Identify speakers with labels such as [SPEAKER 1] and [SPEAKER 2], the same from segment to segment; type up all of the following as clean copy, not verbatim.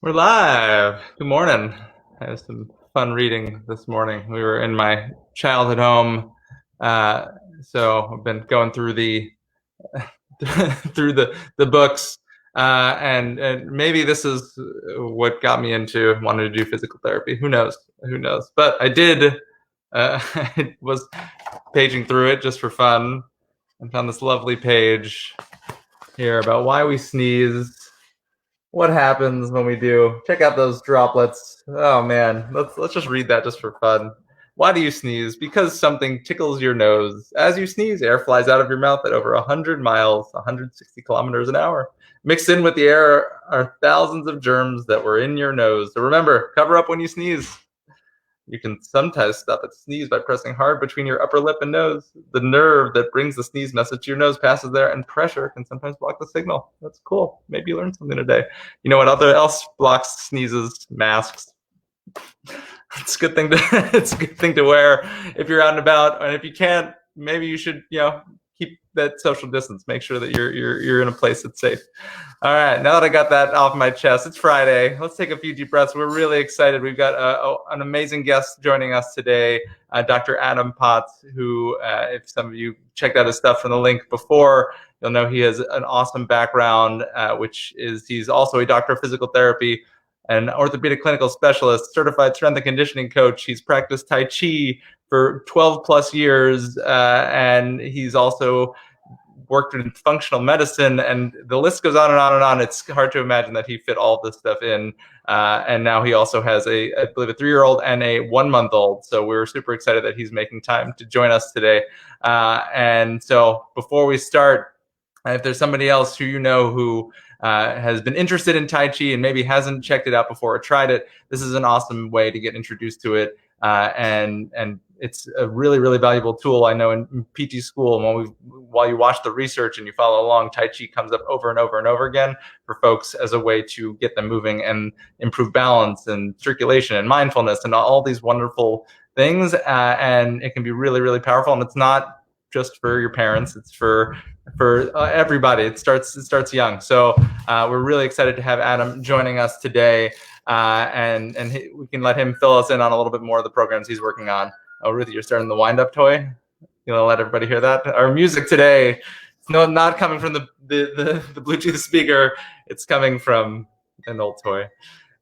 [SPEAKER 1] We're live. Good morning. I had some fun reading this morning. We were in my childhood home, uh, so I've been going through the through the books, and maybe this is what got me into wanting to do physical therapy. Who knows? Who knows? But I did. I was paging through it just for fun, and found this lovely page here about why we sneeze, what happens when we do. Check out those droplets. Oh man, let's just read that just for fun. Why do you sneeze? Because something tickles your nose. As you sneeze, air flies out of your mouth at over 100 miles, 160 kilometers an hour. Mixed in with the air are thousands of germs that were in your nose. So remember, cover up when you sneeze. You can sometimes stop a sneeze by pressing hard between your upper lip and nose. The nerve that brings the sneeze message to your nose passes there, and pressure can sometimes block the signal. That's cool. Maybe you learned something today. You know what else blocks sneezes? Masks. It's a good thing to it's a good thing to wear if you're out and about, and if you can't, maybe you should keep that social distance. Make sure that you're in a place that's safe. All right, now that I got that off my chest, it's Friday. Let's take a few deep breaths. We're really excited. We've got an amazing guest joining us today, Dr. Adam Potts, who, if some of you checked out his stuff from the link before, you'll know he has an awesome background, which is he's also a doctor of physical therapy, an orthopedic clinical specialist, certified strength and conditioning coach. He's practiced Tai Chi for 12 plus years, and he's also worked in functional medicine, and the list goes on and on and on. It's hard to imagine that he fit all of this stuff in. And now he also has I believe, a 3-year-old and a 1-month-old. So we're super excited that he's making time to join us today. And so before we start, if there's somebody else who you know who has been interested in Tai Chi and maybe hasn't checked it out before or tried it, this is an awesome way to get introduced to it. And it's a really, really valuable tool. I know in PT school, while you watch the research and you follow along, Tai Chi comes up over and over and over again for folks as a way to get them moving and improve balance and circulation and mindfulness and all these wonderful things. And it can be really, really powerful. And it's not just for your parents; it's for everybody. It starts young. So we're really excited to have Adam joining us today. And we can let him fill us in on a little bit more of the programs he's working on. Oh, Ruthie, you're starting the wind-up toy? You want to let everybody hear that? Our music today, not coming from the Bluetooth speaker. It's coming from an old toy.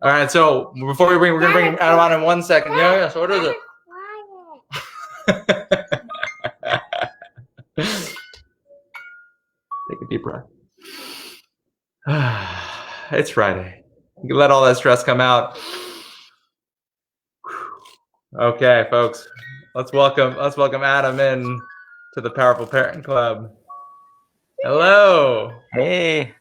[SPEAKER 1] All right, so we're going to bring Adam on in 1 second. Yeah, so what is it? Take a deep breath. It's Friday. You can let all that stress come out. Okay, folks, let's welcome Adam in to the Powerful Parent Club. Hello.
[SPEAKER 2] Hey,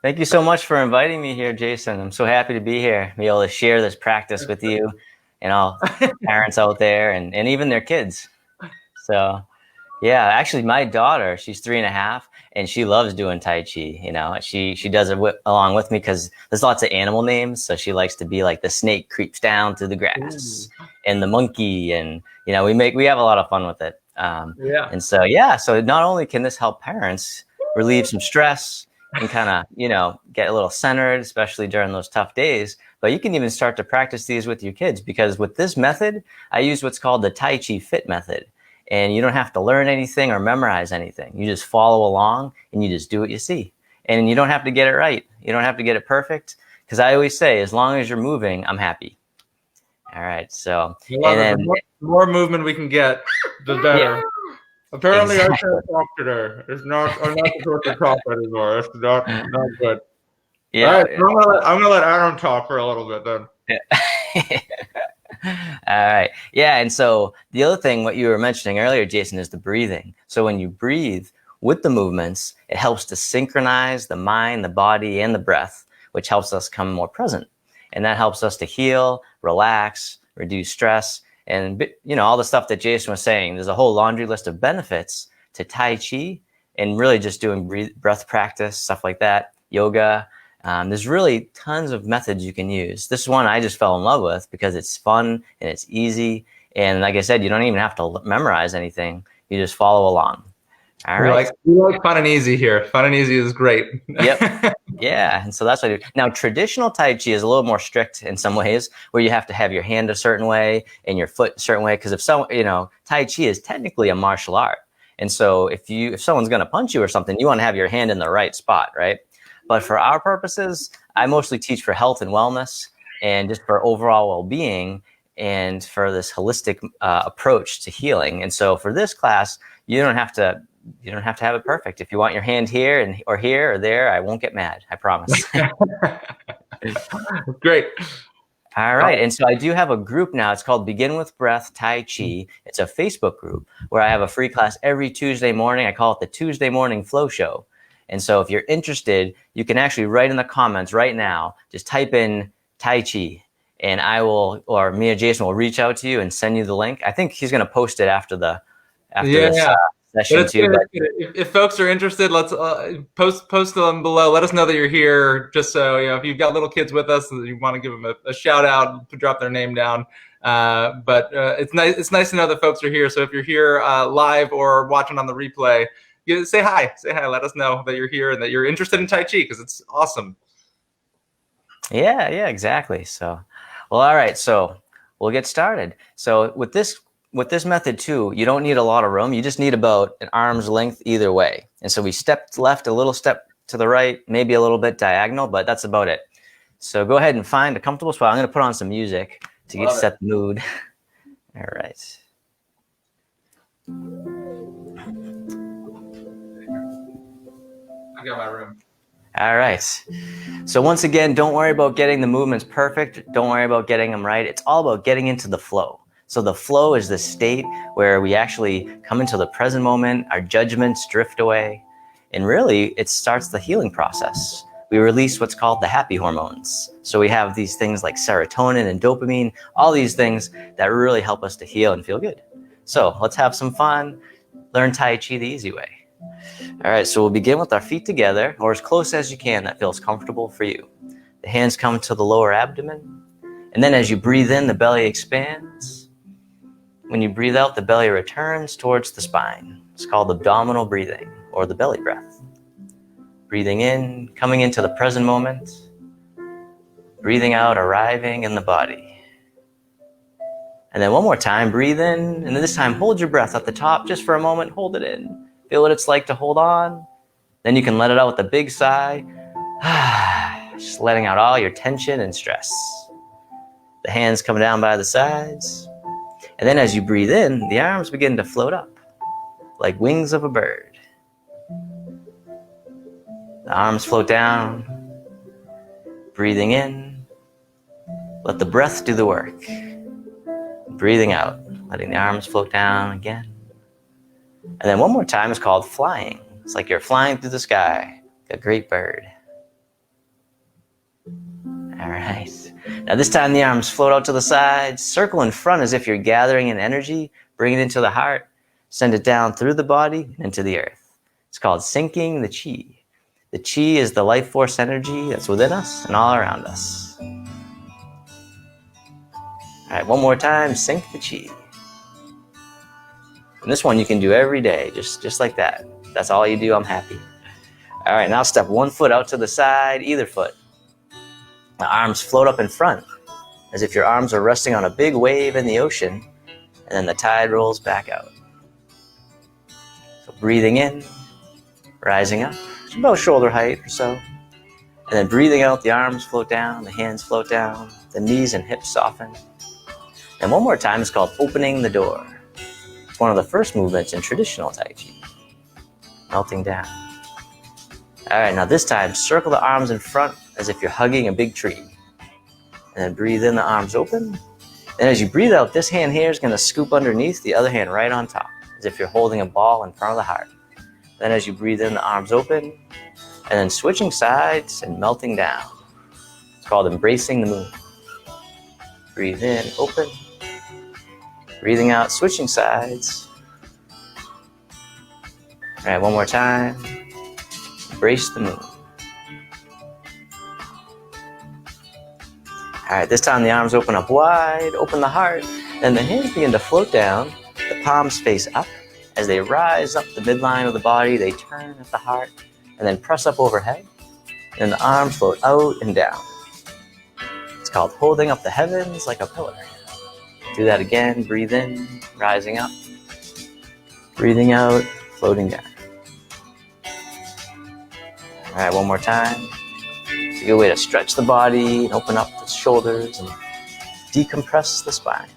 [SPEAKER 2] thank you so much for inviting me here, Jason. I'm so happy to be here, be able to share this practice with you and all parents out there and even their kids. So yeah, actually my daughter, she's 3.5 and she loves doing Tai Chi. She does it along with me because there's lots of animal names. So she likes to be like the snake creeps down through the grass. Ooh. And the monkey, and we have a lot of fun with it. And so not only can this help parents relieve some stress and kind of get a little centered, especially during those tough days, but you can even start to practice these with your kids, because with this method I use what's called the Tai Chi Fit method, and you don't have to learn anything or memorize anything. You just follow along and you just do what you see, and you don't have to get it right, you don't have to get it perfect, because I always say, as long as you're moving, I'm happy. All right, so
[SPEAKER 1] the more movement we can get, the better. Yeah. Apparently, exactly. I can't talk today. I'm not supposed to talk anymore. It's not good. Yeah. All right, so I'm gonna let Adam talk for a little bit then.
[SPEAKER 2] Yeah. All right. Yeah, and so the other thing, what you were mentioning earlier, Jason, is the breathing. So when you breathe with the movements, it helps to synchronize the mind, the body, and the breath, which helps us come more present. And that helps us to heal, relax, reduce stress, and all the stuff that Jason was saying. There's a whole laundry list of benefits to Tai Chi and really just doing breath practice, stuff like that, yoga. There's really tons of methods you can use. This one I just fell in love with because it's fun and it's easy. And like I said, you don't even have to memorize anything. You just follow along. All right.
[SPEAKER 1] We like fun and easy here. Fun and easy is great.
[SPEAKER 2] Yep. Yeah, and so that's what I do. Now, traditional Tai Chi is a little more strict in some ways, where you have to have your hand a certain way and your foot a certain way. Because if Tai Chi is technically a martial art, and so if someone's going to punch you or something, you want to have your hand in the right spot, right? But for our purposes, I mostly teach for health and wellness, and just for overall well-being, and for this holistic approach to healing. And so for this class, you don't have to have it perfect. If you want your hand here or here or there, I won't get mad. I promise.
[SPEAKER 1] Great.
[SPEAKER 2] All right. And so I do have a group now. It's called Begin with Breath Tai Chi. It's a Facebook group where I have a free class every Tuesday morning. I call it the Tuesday Morning Flow Show. And so if you're interested, you can actually write in the comments right now, just type in Tai Chi, and I will, or me or Jason will reach out to you and send you the link. I think he's going to post it after this session too. But
[SPEAKER 1] if folks are interested, let's post them below. Let us know that you're here, just so if you've got little kids with us and you want to give them a shout out, to drop their name down. But it's nice to know that folks are here. So if you're here live or watching on the replay, say hi. Let us know that you're here and that you're interested in Tai Chi, because it's awesome.
[SPEAKER 2] Yeah, exactly. So, well, all right. So we'll get started. So with this method too, you don't need a lot of room. You just need about an arm's length either way. And so we stepped left, a little step to the right, maybe a little bit diagonal, but that's about it. So go ahead and find a comfortable spot. I'm going to put on some music to set the mood. All right.
[SPEAKER 1] I got my room.
[SPEAKER 2] All right. So once again, don't worry about getting the movements perfect. Don't worry about getting them right. It's all about getting into the flow. So the flow is the state where we actually come into the present moment, our judgments drift away, and really it starts the healing process. We release what's called the happy hormones. So we have these things like serotonin and dopamine, all these things that really help us to heal and feel good. So let's have some fun, learn Tai Chi the easy way. All right, so we'll begin with our feet together, or as close as you can that feels comfortable for you. The hands come to the lower abdomen, and then as you breathe in, the belly expands. When you breathe out, the belly returns towards the spine. It's called abdominal breathing, or the belly breath. Breathing in, coming into the present moment. Breathing out, arriving in the body. And then one more time, breathe in, and this time hold your breath at the top just for a moment. Hold it in. Feel what it's like to hold on. Then you can let it out with a big sigh. Just letting out all your tension and stress. The hands come down by the sides. And then as you breathe in, the arms begin to float up like wings of a bird. The arms float down. Breathing in. Let the breath do the work. Breathing out, letting the arms float down again. And then one more time is called flying. It's like you're flying through the sky, like a great bird. All right. Now this time the arms float out to the sides, circle in front as if you're gathering in energy, bring it into the heart, send it down through the body and into the earth. It's called sinking the chi. The chi is the life force energy that's within us and all around us. All right, one more time, sink the chi. And this one you can do every day, just like that. That's all you do, I'm happy. All right, now step one foot out to the side, either foot. The arms float up in front, as if your arms are resting on a big wave in the ocean, and then the tide rolls back out. So breathing in, rising up, it's about shoulder height or so. And then breathing out, the arms float down, the hands float down, the knees and hips soften. And one more time, it's called opening the door. It's one of the first movements in traditional Tai Chi. Melting down. All right, now this time, circle the arms in front as if you're hugging a big tree. And then breathe in, the arms open. And as you breathe out, this hand here is going to scoop underneath, the other hand right on top, as if you're holding a ball in front of the heart. Then as you breathe in, the arms open, and then switching sides and melting down. It's called embracing the moon. Breathe in, open. Breathing out, switching sides. All right, one more time. Embrace the moon. All right, this time the arms open up wide, open the heart, and the hands begin to float down, the palms face up, As they rise up the midline of the body, they turn at the heart and then press up overhead. And the arms float out and down. It's called holding up the heavens like a pillar. Do that again. Breathe in, rising up. Breathing out, floating down. All right, one more time. It's a good way to stretch the body and open up the shoulders and decompress the spine.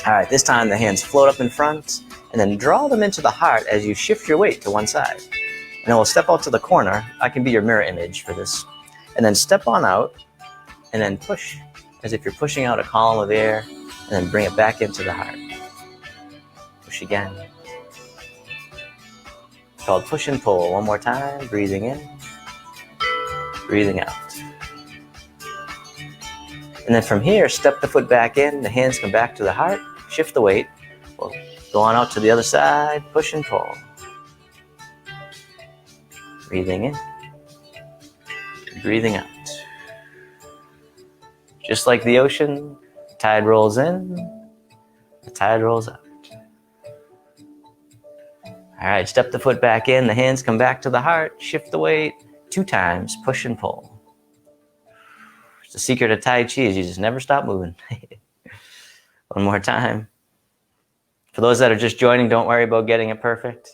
[SPEAKER 2] All right, this time the hands float up in front and then draw them into the heart as you shift your weight to one side. And then we'll step out to the corner. I can be your mirror image for this. And then step on out and then push as if you're pushing out a column of air and then bring it back into the heart. Push again. It's called push and pull. One more time. Breathing in, breathing out. And then from here, step the foot back in. The hands come back to the heart. Shift the weight. We'll go on out to the other side. Push and pull. Breathing in, breathing out. Just like the ocean, the tide rolls in, the tide rolls out. All right, step the foot back in. The hands come back to the heart. Shift the weight 2 times. Push and pull. The secret of Tai Chi is you just never stop moving. One more time. For those that are just joining, don't worry about getting it perfect.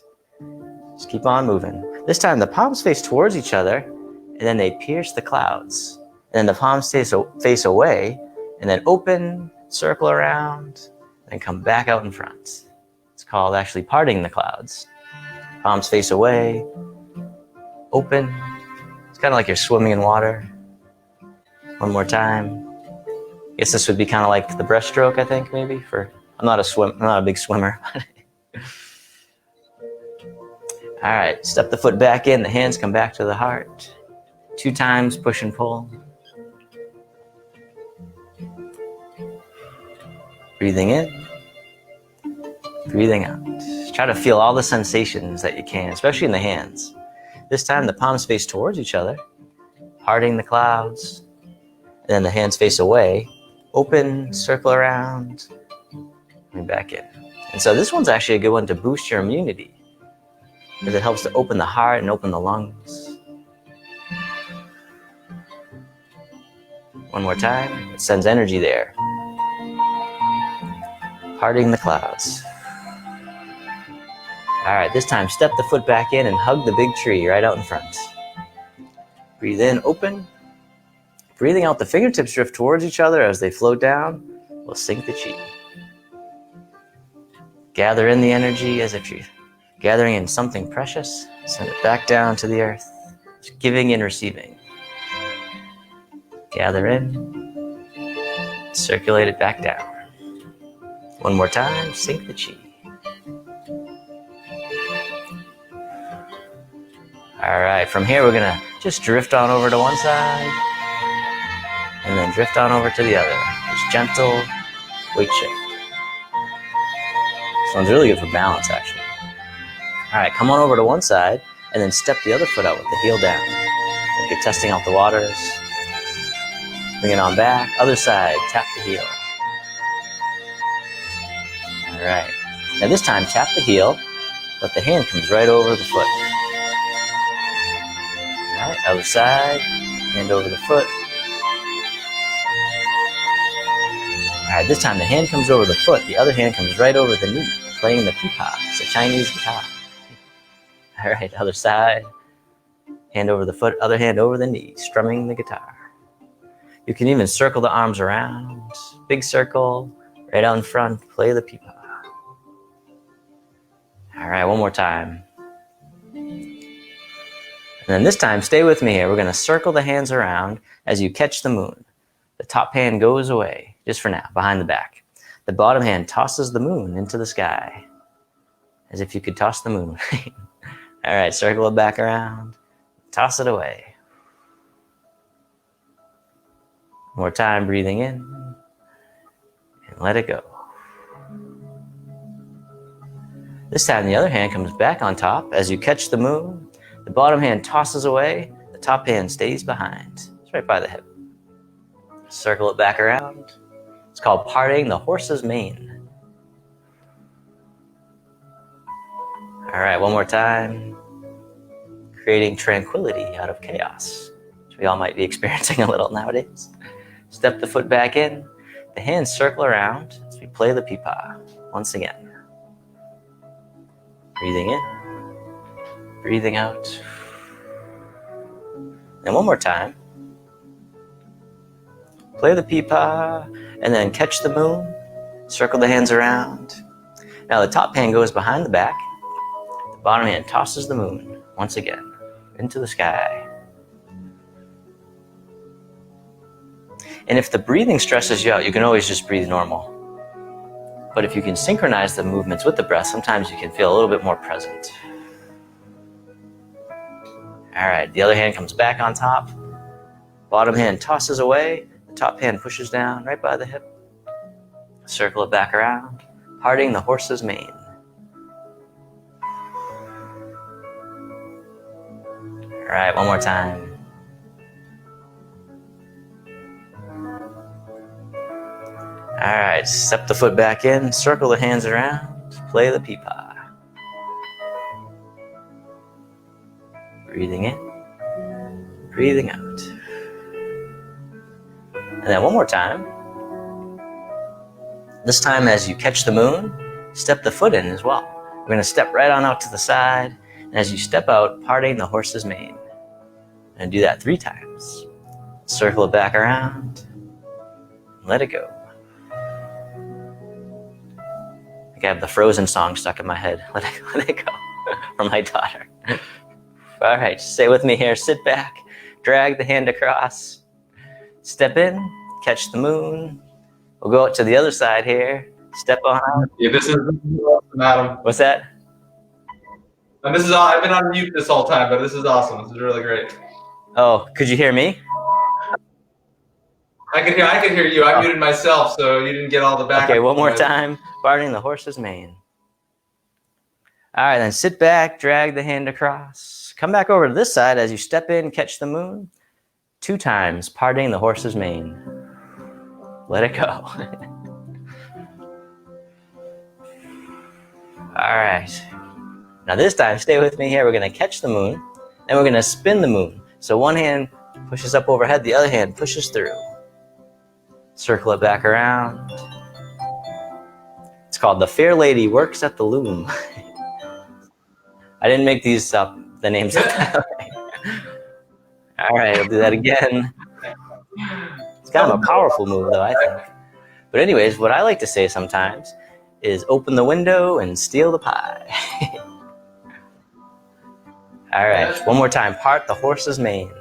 [SPEAKER 2] Just keep on moving. This time the palms face towards each other, and then they pierce the clouds. And then the palms face away, and then open, circle around, and come back out in front. It's called actually parting the clouds. Palms face away, open. It's kind of like you're swimming in water. One more time. I guess this would be kind of like the breaststroke, I think, maybe. I'm not a big swimmer. All right, step the foot back in. The hands come back to the heart. 2 times, push and pull. Breathing in, breathing out. Try to feel all the sensations that you can, especially in the hands. This time, the palms face towards each other, parting the clouds. And then the hands face away, open, circle around, and back in. And so this one's actually a good one to boost your immunity, because it helps to open the heart and open the lungs. One more time. It sends energy there. Parting the clouds. All right, this time step the foot back in and hug the big tree right out in front. Breathe in, open. Breathing out, the fingertips drift towards each other as they float down. We'll sink the chi. Gather in the energy as if you're gathering in something precious. Send it back down to the earth. Just giving and receiving. Gather in. Circulate it back down. One more time, sink the chi. All right, from here we're gonna just drift on over to one side and then drift on over to the other. Just gentle weight shift. This one's really good for balance, actually. All right, come on over to one side and then step the other foot out with the heel down. Like you're testing out the waters. Bring it on back. Other side, tap the heel. All right. Now this time, tap the heel, but the hand comes right over the foot. All right, other side, hand over the foot. All right, this time the hand comes over the foot, the other hand comes right over the knee, playing the pipa. It's a Chinese guitar. All right, other side, hand over the foot, other hand over the knee, strumming the guitar. You can even circle the arms around, big circle, right out in front, play the pipa. All right, one more time. And then this time, stay with me here. We're gonna circle the hands around as you catch the moon. The top hand goes away, just for now, behind the back. The bottom hand tosses the moon into the sky, as if you could toss the moon. All right, circle it back around, toss it away. One more time, breathing in, and let it go. This time, the other hand comes back on top as you catch the moon. The bottom hand tosses away, the top hand stays behind. It's right by the hip. Circle it back around. It's called parting the horse's mane. All right, one more time. Creating tranquility out of chaos, which we all might be experiencing a little nowadays. Step the foot back in. The hands circle around as we play the pipa once again. Breathing in, breathing out. And one more time. Play the pipa and then catch the moon. Circle the hands around. Now the top hand goes behind the back. The bottom hand tosses the moon once again into the sky. And if the breathing stresses you out, you can always just breathe normal. But if you can synchronize the movements with the breath, sometimes you can feel a little bit more present. All right, the other hand comes back on top. Bottom hand tosses away. The top hand pushes down right by the hip. Circle it back around, parting the horse's mane. All right, one more time. All right, step the foot back in, circle the hands around, play the pipa. Breathing in, breathing out. And then one more time. This time as you catch the moon, step the foot in as well. We're going to step right on out to the side, and as you step out, parting the horse's mane. And do that 3 times. Circle it back around, let it go. I think I have the Frozen song stuck in my head. Let it go, from my daughter. All right, stay with me here. Sit back, drag the hand across, step in, catch the moon. We'll go out to the other side here. Step on out.
[SPEAKER 1] Yeah, this is awesome, Adam.
[SPEAKER 2] What's that?
[SPEAKER 1] And this is all, I've been on mute this whole time, but this is awesome. This is really great.
[SPEAKER 2] Oh, could you hear me?
[SPEAKER 1] I could hear you. I muted myself, so you didn't get all the back.
[SPEAKER 2] Okay, one more time. Parting the horse's mane. All right, then sit back, drag the hand across. Come back over to this side as you step in, catch the moon. 2 times, parting the horse's mane. Let it go. All right. Now this time, stay with me here. We're going to catch the moon, and we're going to spin the moon. So one hand pushes up overhead, the other hand pushes through. Circle it back around. It's called The Fair Lady Works at the Loom. I didn't make these up, the names up. All right, I'll do that again. It's kind of a powerful move, though, I think. But anyways, what I like to say sometimes is open the window and steal the pie. All right, one more time. Part the horse's mane.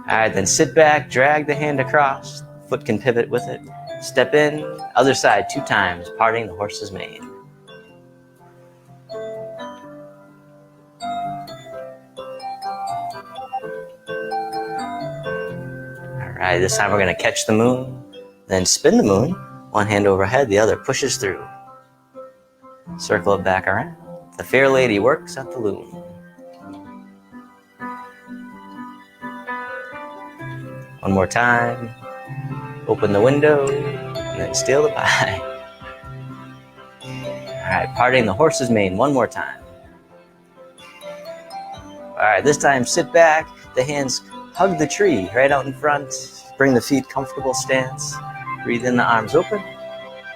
[SPEAKER 2] All right, then sit back, drag the hand across. Foot can pivot with it. Step in, other side 2 times, parting the horse's mane. All right, this time we're going to catch the moon, then spin the moon. One hand overhead, the other pushes through. Circle it back around. The fair lady works at the loom. One more time. Open the window, and then steal the pie. All right, parting the horse's mane one more time. All right, this time sit back. The hands hug the tree right out in front. Bring the feet comfortable stance. Breathe in, the arms open.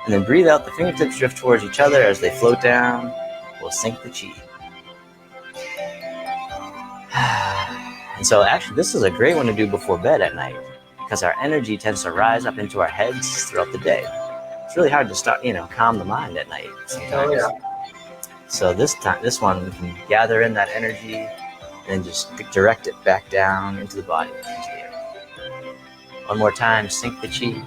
[SPEAKER 2] And then breathe out, the fingertips drift towards each other as they float down. We'll sync the chi. And so actually, this is a great one to do before bed at night because our energy tends to rise up into our heads throughout the day. It's really hard to start, calm the mind at night sometimes. Oh, yeah. So this one, we can gather in that energy and just direct it back down into the body. One more time, sync the chi.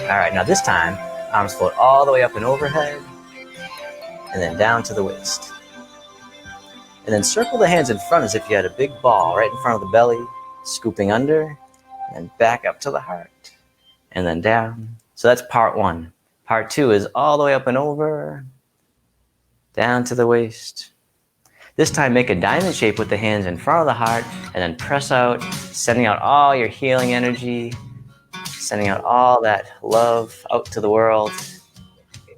[SPEAKER 2] All right, now this time, arms float all the way up and overhead, and then down to the waist. And then circle the hands in front as if you had a big ball right in front of the belly, scooping under, and back up to the heart, and then down. So that's part 1. Part 2 is all the way up and over, down to the waist. This time, make a diamond shape with the hands in front of the heart, and then press out, sending out all your healing energy, Sending out all that love out to the world.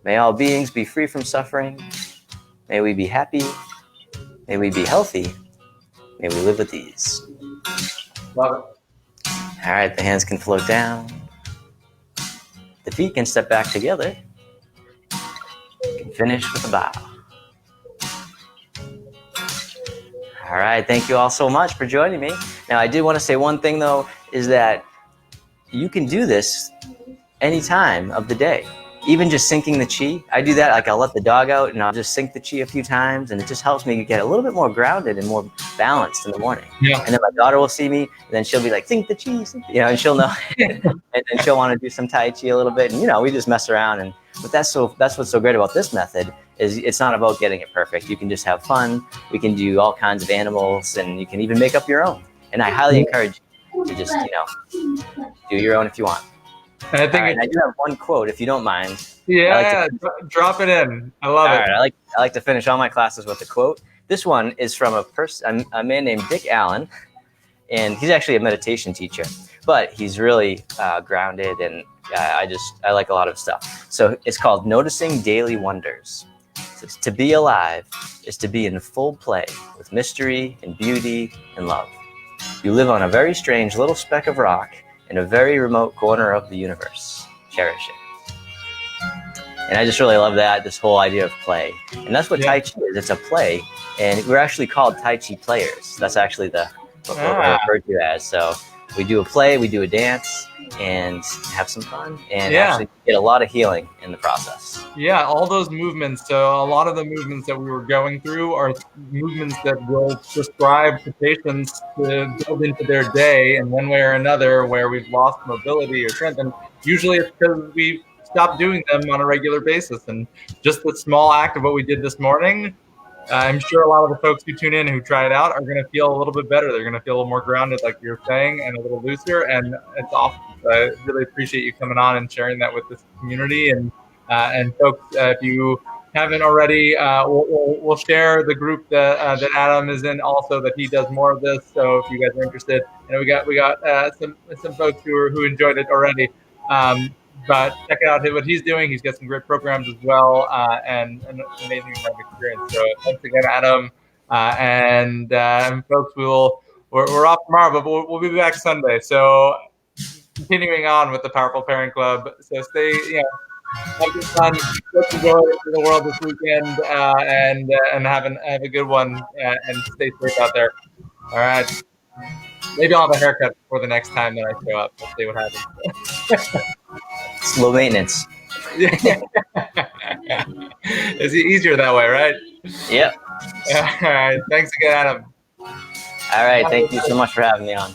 [SPEAKER 2] May all beings be free from suffering. May we be happy. May we be healthy. May we live with ease.
[SPEAKER 1] Love it.
[SPEAKER 2] All right, the hands can float down. The feet can step back together. You can finish with a bow. All right, thank you all so much for joining me. Now, I did want to say one thing, though, is that you can do this any time of the day. Even just syncing the chi. I do that, like I'll let the dog out and I'll just sync the chi a few times, and it just helps me get a little bit more grounded and more balanced in the morning.
[SPEAKER 1] Yeah.
[SPEAKER 2] And then my daughter will see me, and then she'll be like, sync the chi, and she'll know. And then she'll want to do some Tai Chi a little bit, and we just mess around. But that's what's so great about this method, is it's not about getting it perfect. You can just have fun. We can do all kinds of animals, and you can even make up your own. And I highly encourage you to just, do your own if you want.
[SPEAKER 1] And I think
[SPEAKER 2] I do have one quote, if you don't mind.
[SPEAKER 1] Yeah, drop it in. I love it.
[SPEAKER 2] All right, I like to finish all my classes with a quote. This one is from a man named Dick Allen, and he's actually a meditation teacher, but he's really grounded, and I like a lot of stuff. So it's called Noticing Daily Wonders. It says, to be alive is to be in full play with mystery and beauty and love. You live on a very strange little speck of rock in a very remote corner of the universe. Cherish it. And I just really love that, this whole idea of play. And that's what Tai Chi is. It's a play. And we're actually called Tai Chi players. That's actually what we're referred to as. So we do a play, we do a dance, and have some fun, and actually get a lot of healing in the process.
[SPEAKER 1] Yeah, all those movements. So a lot of the movements that we were going through are movements that we'll prescribe to patients to build into their day in one way or another, where we've lost mobility or strength. And usually it's because we've stopped doing them on a regular basis. And just the small act of what we did this morning, I'm sure a lot of the folks who tune in who try it out are going to feel a little bit better. They're going to feel a little more grounded, like you're saying, and a little looser. And it's awesome. So I really appreciate you coming on and sharing that with this community. And folks, if you haven't already, we'll share the group that Adam is in also, that he does more of this. So if you guys are interested, we got some folks who enjoyed it already. But check out what he's doing. He's got some great programs as well, and an amazing amount of experience. So thanks again, Adam. And folks, we're off tomorrow, but we'll be back Sunday. So continuing on with the Powerful Parent Club. So stay, have good fun. Let's enjoy the world this weekend, and have a good one, and stay safe out there. All right. Maybe I'll have a haircut before the next time that I show up. We'll see what happens.
[SPEAKER 2] It's low maintenance.
[SPEAKER 1] It's easier that way, right?
[SPEAKER 2] Yep.
[SPEAKER 1] All right. Thanks again, Adam.
[SPEAKER 2] All right. Thank you so much for having me on.